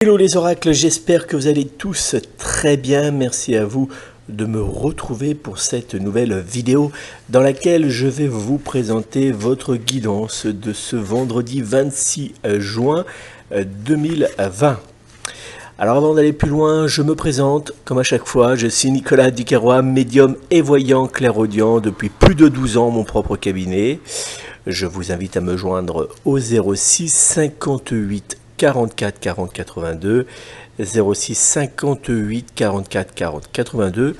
Hello les oracles, j'espère que vous allez tous très bien. Merci à vous de me retrouver pour cette nouvelle vidéo dans laquelle je vais vous présenter votre guidance de ce vendredi 26 juin 2020. Alors avant d'aller plus loin, je me présente, comme à chaque fois, je suis Nicolas Duquerrois, médium et voyant clairaudient depuis plus de 12 ans, mon propre cabinet. Je vous invite à me joindre au 06 58 44 40 82, 06 58 44 40 82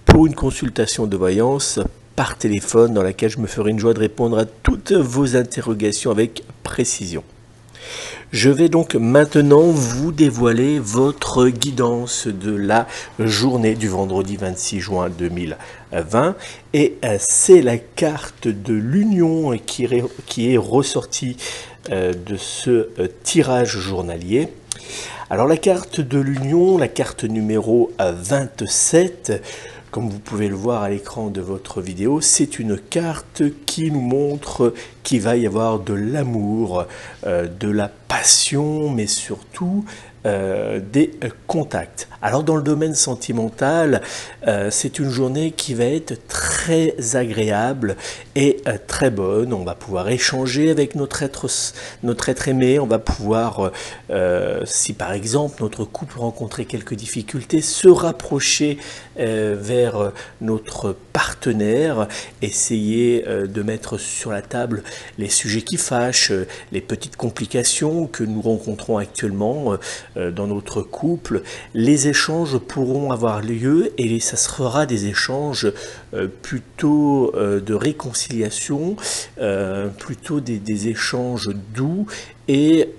pour une consultation de voyance par téléphone dans laquelle je me ferai une joie de répondre à toutes vos interrogations avec précision. Je vais donc maintenant vous dévoiler votre guidance de la journée du vendredi 26 juin 2020 et c'est la carte de l'union qui est ressortie de ce tirage journalier. Alors la carte de l'union, la carte numéro 27, comme vous pouvez le voir à l'écran de votre vidéo, c'est une carte qui nous montre qu'il va y avoir de l'amour, de la passion, mais surtout des contacts. Alors dans le domaine sentimental, c'est une journée qui va être très agréable et très bonne. On va pouvoir échanger avec notre être aimé, on va pouvoir, si par exemple notre couple rencontrait quelques difficultés, se rapprocher vers notre partenaire, essayer de mettre sur la table les sujets qui fâchent, les petites complications que nous rencontrons actuellement dans notre couple. Les échanges pourront avoir lieu et ça sera des échanges plutôt de réconciliation, plutôt des échanges doux et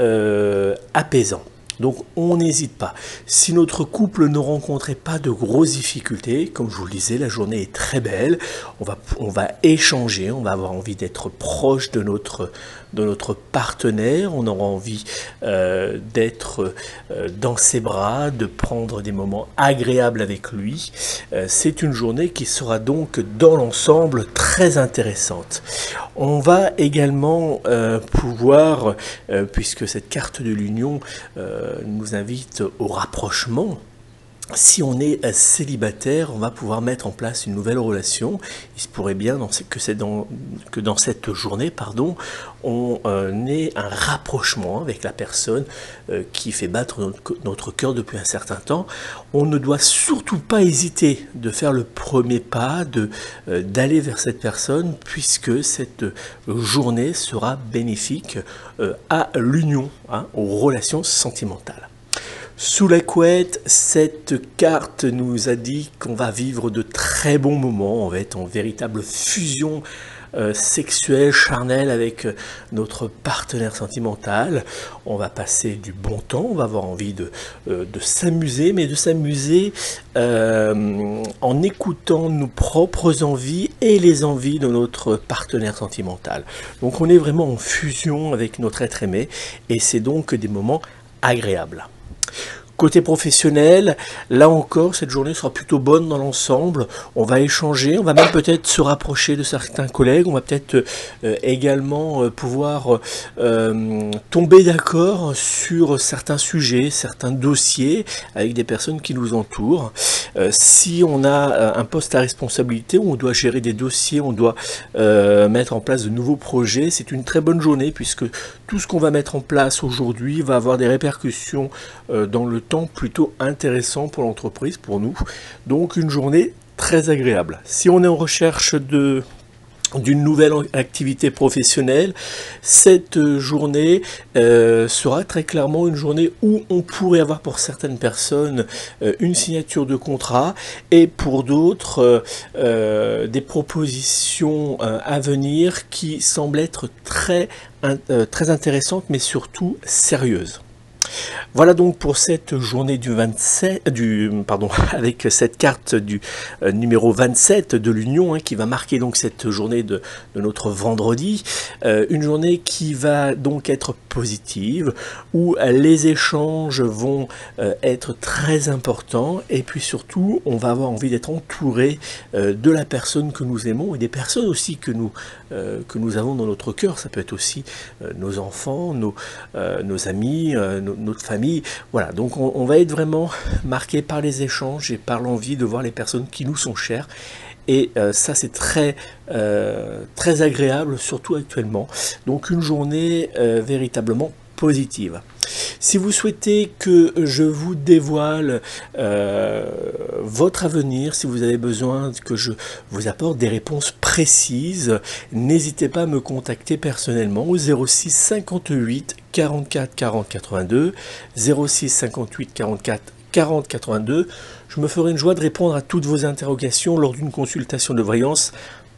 apaisants. Donc on n'hésite pas. Si notre couple ne rencontrait pas de grosses difficultés, comme je vous le disais, la journée est très belle, on va échanger, on va avoir envie d'être proche de notre partenaire, on aura envie d'être dans ses bras, de prendre des moments agréables avec lui. C'est une journée qui sera donc dans l'ensemble très intéressante. On va également pouvoir, puisque cette carte de l'union nous invite au rapprochement, si on est célibataire, on va pouvoir mettre en place une nouvelle relation. Il se pourrait bien que dans cette journée, on ait un rapprochement avec la personne qui fait battre notre cœur depuis un certain temps. On ne doit surtout pas hésiter de faire le premier pas, d'aller vers cette personne, puisque cette journée sera bénéfique à l'union, aux relations sentimentales. Sous la couette, cette carte nous a dit qu'on va vivre de très bons moments, on va être en véritable fusion sexuelle, charnelle avec notre partenaire sentimental. On va passer du bon temps, on va avoir envie de s'amuser, mais de s'amuser en écoutant nos propres envies et les envies de notre partenaire sentimental. Donc on est vraiment en fusion avec notre être aimé et c'est donc des moments agréables. Côté professionnel, là encore, cette journée sera plutôt bonne dans l'ensemble. On va échanger, on va même peut-être se rapprocher de certains collègues. On va peut-être également pouvoir tomber d'accord sur certains sujets, certains dossiers avec des personnes qui nous entourent. Si on a un poste à responsabilité où on doit gérer des dossiers, on doit mettre en place de nouveaux projets, c'est une très bonne journée puisque tout ce qu'on va mettre en place aujourd'hui va avoir des répercussions dans le temps plutôt intéressant pour l'entreprise, pour nous. Donc une journée très agréable. Si on est en recherche d'une nouvelle activité professionnelle, cette journée sera très clairement une journée où on pourrait avoir pour certaines personnes une signature de contrat et pour d'autres des propositions à venir qui semblent être très intéressantes mais surtout sérieuses. Voilà donc pour cette journée avec cette carte du numéro 27 de l'Union qui va marquer donc cette journée de notre vendredi. Une journée qui va donc être positive, où les échanges vont être très importants et puis surtout on va avoir envie d'être entouré de la personne que nous aimons et des personnes aussi que nous que nous avons dans notre cœur. Ça peut être aussi nos enfants, nos amis, notre famille. Voilà, donc on va être vraiment marqué par les échanges et par l'envie de voir les personnes qui nous sont chères. Et ça, c'est très agréable, surtout actuellement. Donc une journée véritablement positive. Si vous souhaitez que je vous dévoile votre avenir, si vous avez besoin que je vous apporte des réponses précises, n'hésitez pas à me contacter personnellement au 06 58 44 40 82, 06 58 44 40 82. Je me ferai une joie de répondre à toutes vos interrogations lors d'une consultation de voyance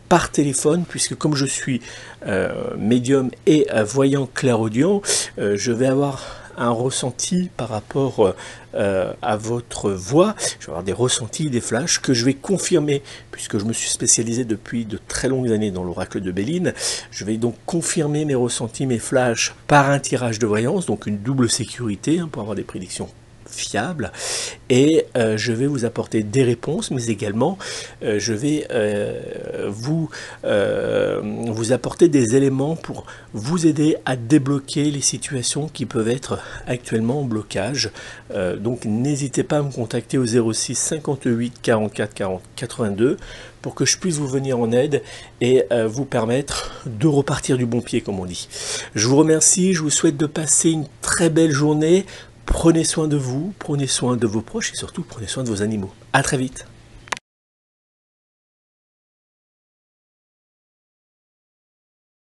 par téléphone, puisque comme je suis médium et voyant clairaudient, je vais avoir un ressenti par rapport à votre voix. Je vais avoir des ressentis, des flashs que je vais confirmer, puisque je me suis spécialisé depuis de très longues années dans l'oracle de Béline. Je vais donc confirmer mes ressentis, mes flashs par un tirage de voyance, donc une double sécurité pour avoir des prédictions fiable, et je vais vous apporter des réponses, mais également je vais vous apporter des éléments pour vous aider à débloquer les situations qui peuvent être actuellement en blocage. Donc n'hésitez pas à me contacter au 06 58 44 40 82 pour que je puisse vous venir en aide et vous permettre de repartir du bon pied, comme on dit. Je vous remercie, je vous souhaite de passer une très belle journée. Prenez soin de vous, prenez soin de vos proches et surtout prenez soin de vos animaux. À très vite.